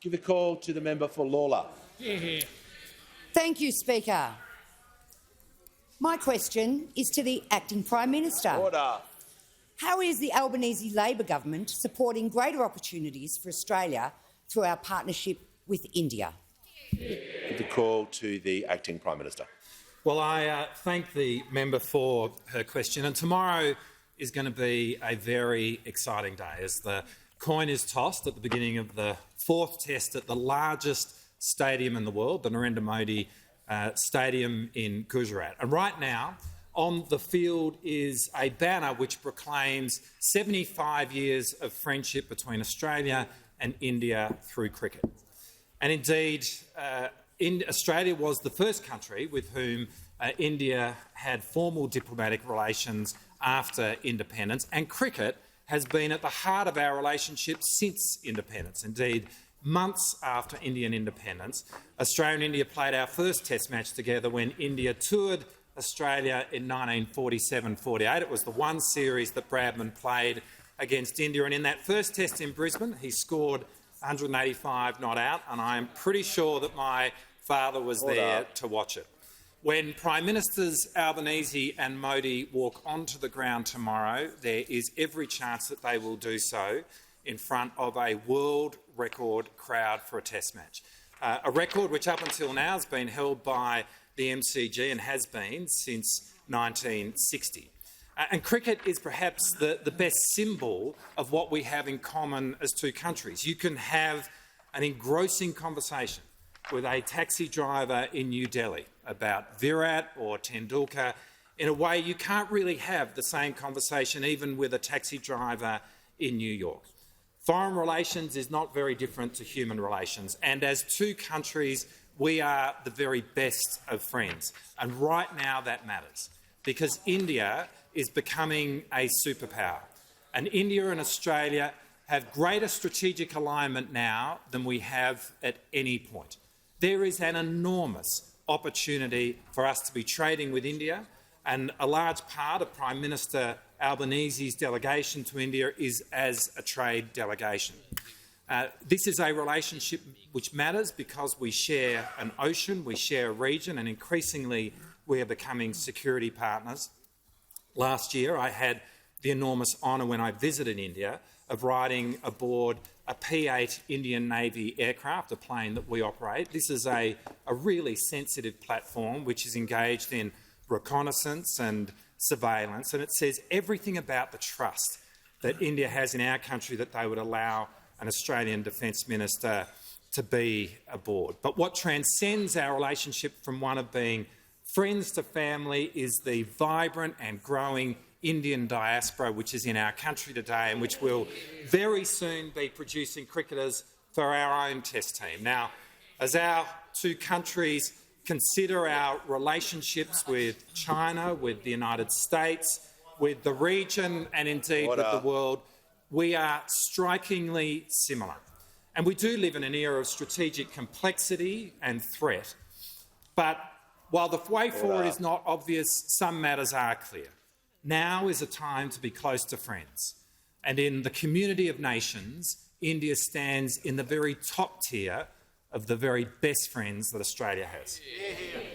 Give a call to the member for Lawler. Thank you, Speaker. My question is to the Acting Prime Minister. Order. How is the Albanese Labor government supporting greater opportunities for Australia through our partnership with India? Give the call to the Acting Prime Minister. Well, I thank the member for her question, and tomorrow is going to be a very exciting day as the coin is tossed at the beginning of the fourth test at the largest stadium in the world, the Narendra Modi Stadium in Gujarat. And right now, on the field is a banner which proclaims 75 years of friendship between Australia and India through cricket. And indeed, Australia was the first country with whom India had formal diplomatic relations after independence, and cricket has been at the heart of our relationship since independence. Indeed, months after Indian independence, Australia and India played our first Test match together when India toured Australia in 1947-48. It was the one series that Bradman played against India, and in that first Test in Brisbane, he scored 185 not out, and I am pretty sure that my father was there to watch it. When Prime Ministers Albanese and Modi walk onto the ground tomorrow, there is every chance that they will do so in front of a world record crowd for a Test match. A record which up until now has been held by the MCG and has been since 1960. And cricket is perhaps the best symbol of what we have in common as two countries. You can have an engrossing conversation with a taxi driver in New Delhi about Virat or Tendulkar in a way you can't really have the same conversation even with a taxi driver in New York. Foreign relations is not very different to human relations, and as two countries, we are the very best of friends. And right now that matters, because India is becoming a superpower. And India and Australia have greater strategic alignment now than we have at any point. There is an enormous opportunity for us to be trading with India, and a large part of Prime Minister Albanese's delegation to India is as a trade delegation. This is a relationship which matters because we share an ocean, we share a region, and increasingly we are becoming security partners. Last year I had the enormous honour when I visited India of riding aboard a P-8 Indian Navy aircraft, a plane that we operate. This is a really sensitive platform which is engaged in reconnaissance and surveillance, and it says everything about the trust that India has in our country that they would allow an Australian Defence Minister to be aboard. But what transcends our relationship from one of being friends to family is the vibrant and growing Indian diaspora which is in our country today and which will very soon be producing cricketers for our own Test team. Now, as our two countries consider our relationships with China, with the United States, with the region and indeed with the world, we are strikingly similar. And we do live in an era of strategic complexity and threat. But while the way forward is not obvious, some matters are clear. Now is a time to be close to friends. And in the community of nations, India stands in the very top tier of the very best friends that Australia has.